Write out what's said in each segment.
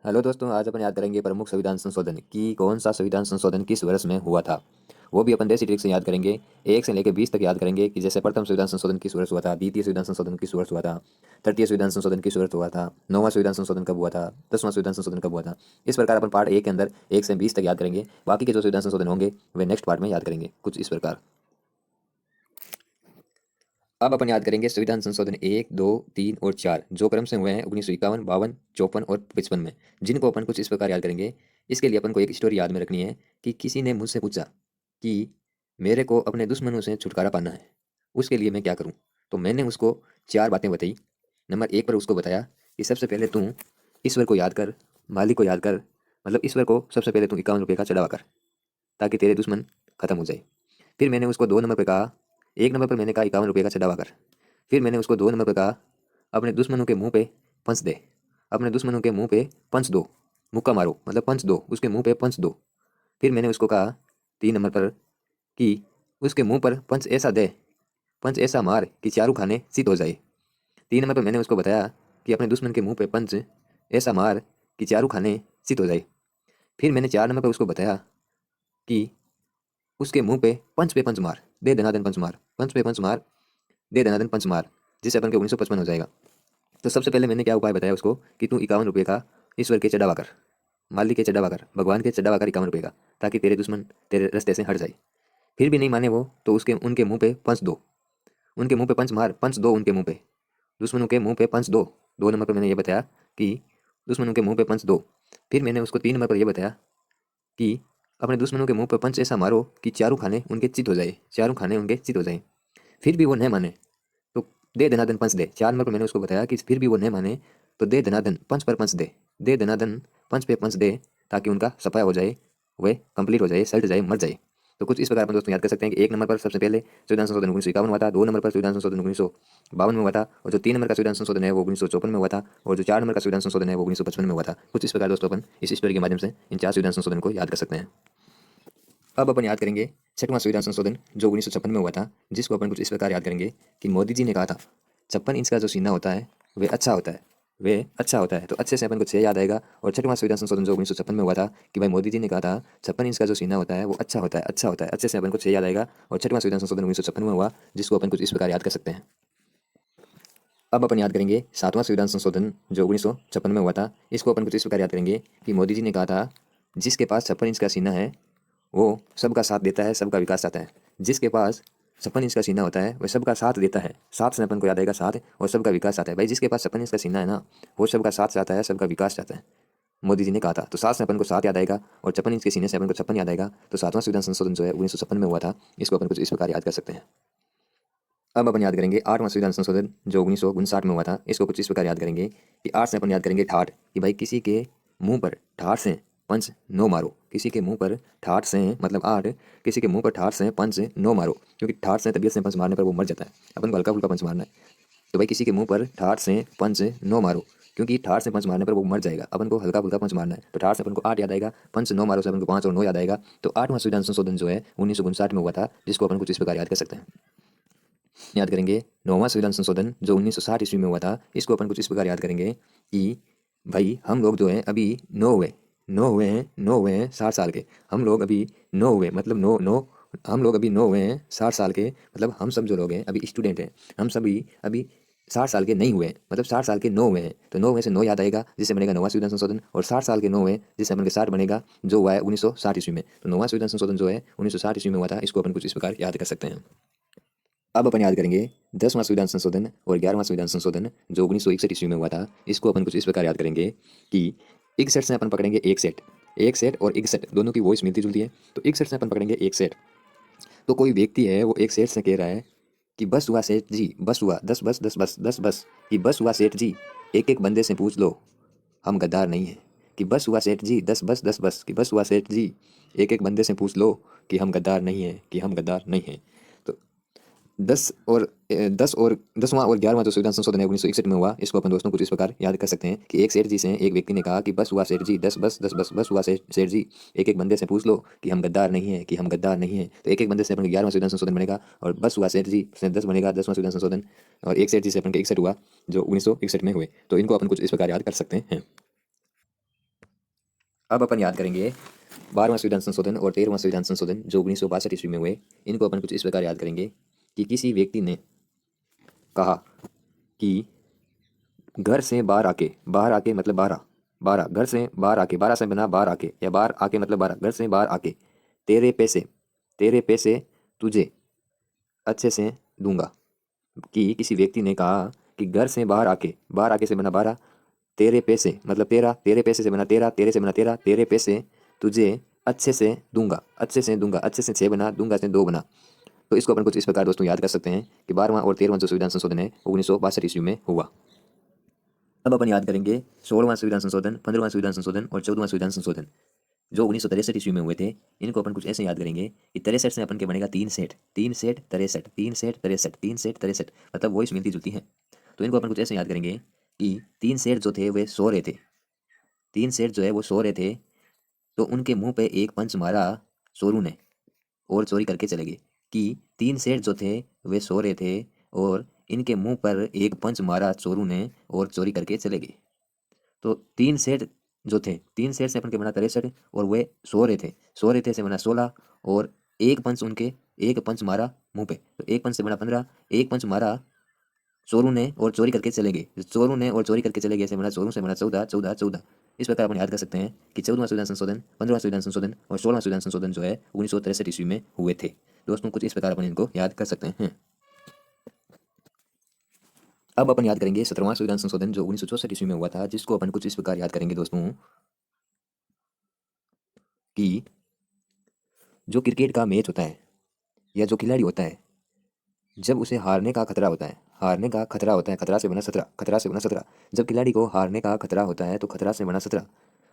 Hello दोस्तों, आज अपन याद करेंगे प्रमुख संविधान संशोधन कि कौन सा संविधान संशोधन किस वर्ष में हुआ था। वो भी अपन देसी ट्रिक से याद करेंगे। 1 से लेकर 20 तक याद करेंगे कि जैसे प्रथम संविधान संशोधन किस वर्ष हुआ था, द्वितीय संविधान संशोधन किस वर्ष हुआ था, तृतीय संविधान संशोधन किस वर्ष हुआ था, 9वां संविधान संशोधन कब हुआ था, 10वां संविधान संशोधन कब हुआ था। इस प्रकार अपन पार्ट 1 के अंदर 1 से 20 तक याद करेंगे। बाकी के जो संविधान संशोधन होंगे वे नेक्स्ट पार्ट में याद करेंगे, कुछ इस प्रकार। अब अपन याद करेंगे संविधान संशोधन 1, 2, 3 और 4 जो क्रम से हुए हैं 1951, 52, 54 और 55 में, जिनको अपन कुछ इस प्रकार याद करेंगे। इसके लिए अपन को एक स्टोरी याद में रखनी है कि किसी ने मुझसे पूछा कि मेरे को अपने दुश्मनों से छुटकारा पाना है, उसके लिए मैं क्या करूं। तो मैंने उसको 4 बातें बताई। नंबर 1 पर उसको बताया कि सबसे पहले तू ईश्वर को याद कर, मालिक को याद कर, मतलब ईश्वर को सबसे पहले तू 51 रुपये का चढ़ावा कर ताकि तेरे दुश्मन खत्म हो जाए। फिर मैंने उसको 2 नंबर पे कहा, 1 नंबर पर मैंने कहा 51 रुपये का चढ़ावा कर। फिर मैंने उसको 2 नंबर पे कहा अपने दुश्मनों के मुंह पे पंच दे, अपने दुश्मनों के मुंह पे पंच दो, मुक्का मारो मतलब पंच दो, उसके मुंह पे पंच दो। फिर मैंने उसको कहा 3 नंबर पर कि उसके मुंह पर पंच ऐसा दे, पंच ऐसा मार कि चारू खाने चित हो जाए। 3 नंबर पर मैंने उसको बताया कि अपने दुश्मन के मुंह पे पंच ऐसा मार कि चारू खाने चित हो जाए। फिर मैंने 4 नंबर पर उसको बताया कि उसके मुंह पे पंच मार, दे दनादन पंच मार, पंच पे पंच मार, दे दनादन पंच मार, जिससे अपन के 1955 हो जाएगा। तो सबसे पहले मैंने क्या उपाय बताया उसको कि तू 51 रुपये का ईश्वर के चढ़ावा कर, माली के चढ़ावा कर, भगवान के चढ़ावा कर 51 रुपये का, ताकि तेरे दुश्मन तेरे रास्ते से हट जाए। फिर भी नहीं माने वो तो उसके उनके मुंह पे पंच दो, उनके मुंह पे पंच मार, पंच दो उनके मुंह पे, दुश्मनों के मुंह पे पंच दो। 2 नंबर पर मैंने ये बताया कि दुश्मनों के मुंह पे पंच दो। फिर मैंने उसको 3 नंबर पर यह बताया कि अपने दुश्मनों के मुंह पे पंच ऐसा मारो कि चारों खाने उनके चित हो जाए, चारों खाने उनके चित हो जाए। फिर भी वो नहीं माने तो दे दनादन पंच दे। 4 नंबर पर मैंने उसको बताया कि फिर भी वो नहीं माने तो दे दनादन पंच पर पंच दे दनादन पंच पे पंच दे, ताकि उनका सफाया हो जाए, वे कंप्लीट हो जाए, सल्ट जाए, मर जाए। तो कुछ इस प्रकार अपन दोस्तों याद कर सकते हैं कि 1 नंबर पर सबसे पहले संविधान संशोधन 1951 हुआ था, 2 नंबर पर संविधान संशोधन 1952 में हुआ था, और जो 3 नंबर का संविधान संशोधन है वो 1954 में हुआ था, और जो 4 नंबर का संविधान संशोधन है वो 1955 में हुआ था। कुछ इस प्रकार दोस्तों अपन इस स्टोरी के माध्यम से इन 4 संविधान संशोधन को याद कर सकते हैं। अब अपन याद करेंगे 6वां संविधान संशोधन जो 1956 में हुआ था, जिसको अपन कुछ इस प्रकार याद करेंगे कि मोदी जी ने कहा था 56 इंच का जो सीना होता है वे अच्छा होता है, वे अच्छा होता है। तो अच्छे से अपन को 6 याद आएगा। और 6वां संविधान संशोधन जो 1956 में हुआ था कि भाई मोदी जी ने कहा था 56 इंच का जो सीना होता है वो अच्छा होता है, अच्छा होता है, अच्छे से अपन को 6 याद आएगा। और 6वां संविधान संशोधन 1956 में हुआ, जिसको अपन कुछ इस प्रकार याद कर सकते हैं। अब अपन याद करेंगे 7वां संविधान संशोधन जो 1956 में हुआ था, इसको अपन कुछ इस प्रकार याद करेंगे कि मोदी जी ने कहा था जिसके पास 56 इंच का सीना है वो सबका साथ देता है, सबका विकास चाहता है। जिसके पास 56 इंच का सीना होता है वह सबका साथ देता है, साथ से अपन को याद आएगा साथ, और सबका विकास चाहता है। भाई जिसके पास 56 इंच का सीना है ना, वो सबका साथ चाहता है, सबका विकास चाहता है, मोदी जी ने कहा था। तो सात से अपन को 7 याद आएगा और 56 इंच के सीने से अपन को 56 याद आएगा। तो 7वां संविधान संशोधन जो है 1956 में हुआ था, इसको अपन कुछ इस प्रकार याद कर सकते हैं। अब अपन याद करेंगे 8वां संविधान संशोधन जो 1959 में हुआ था, इसको कुछ इस प्रकार याद करेंगे कि 8 से अपन याद करेंगे ठाठ, कि भाई किसी के मुंह पर ठाठ से पंच नो मारो, किसी के मुंह पर ठाठ से मतलब 8, किसी के मुंह पर ठाठ से पंच नो मारो, क्योंकि ठाठ से तबीयत से पंच मारने पर वो मर जाता है, अपन को हल्का फुल्का पंच मारना है। तो भाई किसी के मुंह पर ठाठ से पंच नो मारो, क्योंकि ठाठ से पंच मारने पर वो मर जाएगा, अपन को हल्का फुल्का पंच मारना है। तो ठाठ से अपन को 8 याद आएगा, पंच नो मारो से अपन को 5 और 9 याद आएगा। तो 8वां संविधान संशोधन जो है 1959 में हुआ था, जिसको अपन कुछ इस प्रकार याद कर सकते हैं। याद करेंगे 9वां संविधान संशोधन जो 1960 ईस्वी में हुआ था, इसको अपन कुछ इस प्रकार याद करेंगे कि भाई हम लोग जो हैं अभी नो हुए हैं 60 साल के, हम लोग अभी नो हुए मतलब नो नो, हम लोग अभी नो हुए हैं 60 साल के, मतलब हम सब जो लोग हैं अभी स्टूडेंट हैं, हम सभी अभी 60 साल के नहीं हुए हैं, मतलब 60 साल के नो हुए हैं। तो नो हुए से 9 याद आएगा, जिससे बनेगा 9वां संविधान संशोधन, और 60 साल के नो हुए जिससे अपन के 60 बनेगा, जो हुआ है 1960 ईस्वी में। तो 9वां संविधान संशोधन जो है 1960 ईस्वी में हुआ था, इसको अपन कुछ इस प्रकार याद कर सकते हैं। अब अपन याद करेंगे 10वां संविधान संशोधन और 11वां संविधान संशोधन जो 1961 ईस्वी में हुआ था, इसको अपन कुछ इस प्रकार याद करेंगे कि 61 से अपन पकड़ेंगे एक सेट और 61 दोनों की वॉइस मिलती जुलती है। तो 61 से अपन पकड़ेंगे एक सेट। तो कोई व्यक्ति है वो एक सेठ से कह रहा है कि बस हुआ सेठ जी, बस हुआ, 10 बस 10 बस 10 बस, कि बस हुआ सेठ जी, एक एक बंदे से पूछ लो हम गद्दार नहीं हैं। कि बस हुआ सेठ जी, 10 बस 10 बस, कि बस हुआ सेठ जी, एक एक बंदे से पूछ लो कि हम गद्दार नहीं हैं, कि हम गद्दार नहीं हैं। तो 10वां और 11वां जो संविधान संशोधन है 1961 में हुआ, इसको अपन दोस्तों कुछ इस प्रकार याद कर सकते हैं कि एक सेठ जी से एक व्यक्ति ने कहा कि बस हुआ सेठ जी, 10 बस 10 बस, बस हुआ सेठ जी, एक एक बंदे से पूछ लो कि हम गद्दार नहीं हैं, कि हम गद्दार नहीं हैं। तो एक एक बंदे से अपन 11वां संविधान संशोधन बनेगा, और बस हुआ सेठ जी से 10 बनेगा 10वां संविधान संशोधन, और एक सेठ जी से अपन का 61 हुआ जो 1961 में हुए। तो इनको अपन कुछ इस प्रकार याद कर सकते हैं। अब अपन याद करेंगे 12वां संविधान संशोधन और 13वां संविधान संशोधन जो 1962 ईस्वी में हुए। इनको अपन कुछ इस प्रकार याद करेंगे कि किसी व्यक्ति ने कहा कि घर से बाहर आके मतलब 12, 12 घर से बाहर आके, 12 से बना बाहर आके, या बाहर आके मतलब 12, घर से बाहर आके तेरे पैसे तुझे अच्छे से दूंगा। कि किसी व्यक्ति ने कहा कि घर से बाहर आके से बना 12, तेरे पैसे मतलब तेरा, तेरे पैसे से बना तेरा, तेरे से बना तेरा, तेरे पैसे तुझे अच्छे से दूंगा, अच्छे से दूंगा, अच्छे से 6 बना, दूंगा से 2 बना। तो इसको अपन कुछ इस प्रकार दोस्तों याद कर सकते हैं कि 12वां और 13वां जो संविधान संशोधन है 1962 ईस्वी में हुआ। अब अपन याद करेंगे 16वां संविधान संशोधन, 15वां संविधान संशोधन और 14वां संविधान संशोधन जो 1963 ईस्वी में हुए थे। इनको अपन कुछ ऐसे याद करेंगे कि 63 से अपन के बनेगा 3 सेट, 3 सेट 63, 3 सेट 63, 3 सेट 63, मतलब वॉइस मिलती जुलती है। तो इनको अपन कुछ ऐसे याद करेंगे कि 3 सेट जो थे वे सो रहे थे, 3 सेट जो है वो सो रहे थे, तो उनके मुंह पे एक पंच मारा चोरू ने और चोरी करके चले गए। कि 3 सेठ जो थे वे सो रहे थे और इनके मुंह पर एक पंच मारा चोरू ने और चोरी करके चले गए। तो 3 सेठ जो थे, 3 सेठ से अपन के बना 63 और वे सो रहे थे से बना 16 और एक पंच मारा मुंह पे, तो एक पंच से बना 15, एक पंच मारा चोरू ने और चोरी करके चले गए। चोरू ने और चोरी करके चले गए से बना चोरू से बना 14, 14, 14। इस प्रकार अपन याद कर सकते हैं कि 14वां संविधान संशोधन, 15वां संविधान संशोधन और 16वां संविधान संशोधन जो है 1963 ईस्वी में हुए थे। दोस्तों कुछ इस प्रकार अपन इनको याद कर सकते हैं। अब अपन याद करेंगे 17वां संविधान संशोधन जो 1964 ईस्वी में हुआ था, जिसको अपन कुछ इस प्रकार याद करेंगे दोस्तों कि जो क्रिकेट का मैच होता है या जो खिलाड़ी होता है, जब उसे हारने का खतरा होता है, हारने का खतरा होता है, खतरा से बना 17, खतरा से बना 17। जब खिलाड़ी को हारने का खतरा होता है तो खतरा से बना 17,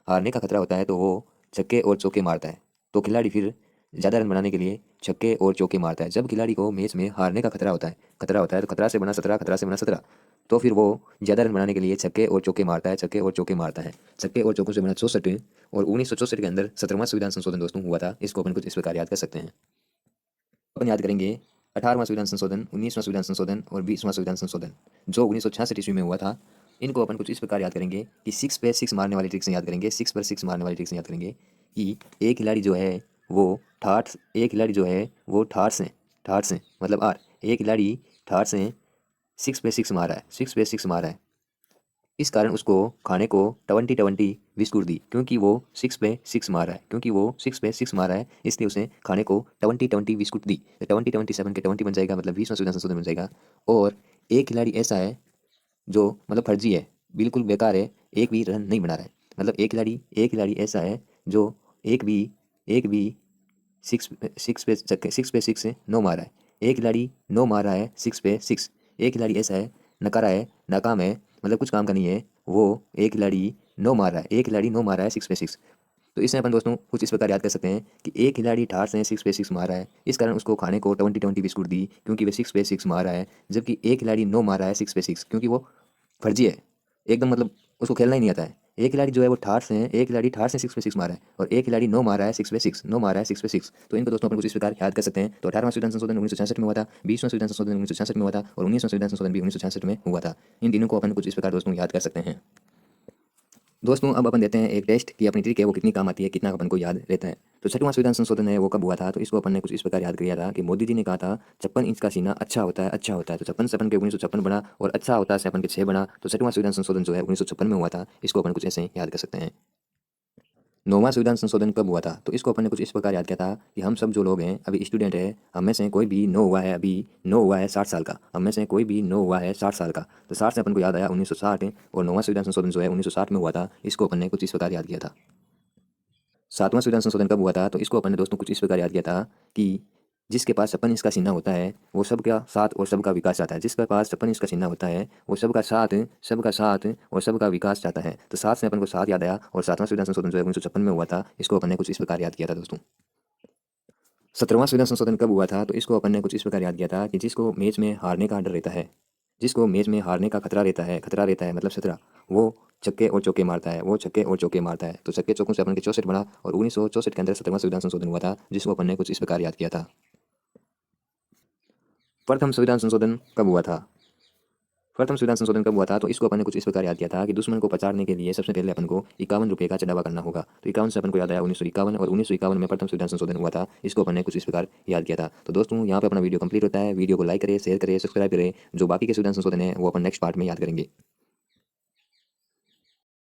हारने का खतरा होता है तो वो छक्के और चौके मारता है। तो खिलाड़ी फिर ज़्यादा रन बनाने के लिए छक्के और चौके मारता है। जब खिलाड़ी को मैच में हारने का खतरा होता है तो खतरा से बना 17, खतरा से बना 17, तो फिर वो ज़्यादा रन बनाने के लिए छक्के और चौके मारता है, छक्के और चौके मारता है। छक्के और चौकों से बना 64 और 1964 के अंदर 17वां संविधान संशोधन दोस्तों हुआ था। इसको अपन कुछ इस प्रकार याद कर सकते हैं। अपन याद करेंगे 18वां संविधान संशोधन, 19वां संविधान संशोधन और 20वां संविधान संशोधन जो 1966 ईस्वी में हुआ था। इनको अपन कुछ इस प्रकार याद करेंगे कि 6 पे 6 मारने वाली ट्रिक से याद करेंगे, 6 पर 6 मारने वाली ट्रिक से याद करेंगे कि एक खिलाड़ी जो है वो ठाठ से मतलब आर, एक खिलाड़ी ठाठ से 6 पे 6 मारा है, 6 पे 6 मारा है। इस कारण उसको खाने को 20-20 बिस्कुट दी, क्योंकि वो 6 पे 6 मारा है, क्योंकि वो 6 पे 6 मारा है, इसलिए उसे खाने को 20-20 बिस्कुट दी। तो 20-27 के 20 बन जाएगा, मतलब 20वां संविधान संशोधन बन जाएगा। और एक खिलाड़ी ऐसा है जो मतलब फर्जी है, बिल्कुल बेकार है, एक भी रन नहीं बना रहा है। मतलब एक खिलाड़ी ऐसा है जो एक भी 6 पे 6 से 9 मारा है। एक खिलाड़ी 9 मार रहा है 6 पे 6। एक खिलाड़ी ऐसा है नकारा है, नाकाम है, मतलब कुछ काम का नहीं है, वो एक खिलाड़ी 9 मार रहा है, एक खिलाड़ी 9 मार रहा है 6 पे 6। तो इसमें अपन दोस्तों कुछ इस प्रकार याद कर सकते हैं कि एक खिलाड़ी ठाठ से 6 पे 6 मार रहा है, इस कारण उसको खाने को 20-20 बिस्कुट दी, क्योंकि वह 6 पे 6 मार रहा है। जबकि एक खिलाड़ी 9 मार रहा है 6 पे 6, क्योंकि वो फर्जी है एकदम, मतलब उसको खेलना ही नहीं आता है। एक खिलाड़ी जो है वो एक खिलाड़ी ठाठ से 6 पे 6 मारा है और एक खिलाड़ी 9 मारा है 6 पे 6, 9 मारा है 6 पे 6। तो इनको दोस्तों अपन कुछ इस प्रकार याद कर सकते हैं। तो 18वां संविधान संशोधन 1966 में हुआ था, 20वां संविधान संशोधन 1966 में हुआ था और 19वां संविधान संशोधन भी 1966 में हुआ था। इन तीनों को अपन कुछ इस प्रकार दोस्तों याद कर सकते हैं। दोस्तों अब अपन देते हैं एक टेस्ट कि अपनी ट्रिक है वो कितनी काम आती है, कितना अपन को याद रहता है। तो 6वां संविधान संशोधन है वो कब हुआ था, तो इसको अपन ने कुछ इस प्रकार याद किया था कि मोदी जी ने कहा था 56 इंच का सीना अच्छा होता है, अच्छा होता है। तो 56 से अपन के 1956 बना और अच्छा होता है से अपन के 6 बना। तो 6वां संविधान संशोधन जो है 1956 में हुआ था। इसको अपन कुछ ऐसे याद कर सकते हैं। 9वां संविधान संशोधन कब हुआ था, तो इसको अपन ने कुछ इस प्रकार याद किया था कि हम सब जो लोग हैं अभी स्टूडेंट है, हम में से कोई भी नो हुआ है, अभी नो हुआ है 60 साल का, हम में से कोई भी नो हुआ है 60 साल का। तो 60 से अपन को याद आया 1960 और 9वां संविधान संशोधन जो है 1960 में हुआ था। इसको अपन ने कुछ इस प्रकार याद किया था। 7वां संविधान संशोधन कब हुआ था, तो इसको अपन ने दोस्तों कुछ इस प्रकार याद किया था कि जिसके पास 56 इंच का सीना होता है वो सबका साथ और सबका विकास चाहता है। जिसके पास 56 इंच का सीना होता है वो सबका साथ और सबका विकास चाहता है। तो 7 से अपन को 7 याद आया और 7वां संविधान संशोधन जो है 1956 में हुआ था। इसको अपन ने कुछ इस प्रकार याद किया था दोस्तों। 17वां संविधान संशोधन कब हुआ था, तो इसको अपन ने कुछ इस प्रकार याद किया था कि जिसको मैच में हारने का डर रहता है, जिसको मैच में हारने का खतरा रहता है मतलब 17, वो छक्के और चौके मारता है, वो छक्के और चौके मारता है। तो छक्के चौकों से अपन के 64 बना और 1964 के अंदर 17वां संविधान संशोधन हुआ था, जिसको अपन ने कुछ इस प्रकार याद किया था। प्रथम संविधान संशोधन कब हुआ था, प्रथम संविधान संशोधन कब हुआ था? तो इसको अपन ने कुछ इस प्रकार याद किया था कि दुश्मन को पछाड़ने के लिए सबसे पहले अपन को 51 रुपये का चढ़ावा करना होगा। तो 51 से अपन को याद आया 1951, और 1951 में प्रथम संविधान संशोधन हुआ था। इसको अपन ने कुछ इस प्रकार याद किया था। तो दोस्तों यहाँ पे अपना वीडियो कंप्लीट होता है। वीडियो को लाइक करें, शेयर करें, सब्सक्राइब करें। जो बाकी के संविधान संशोधन है वो अपन नेक्स्ट पार्ट में याद करेंगे।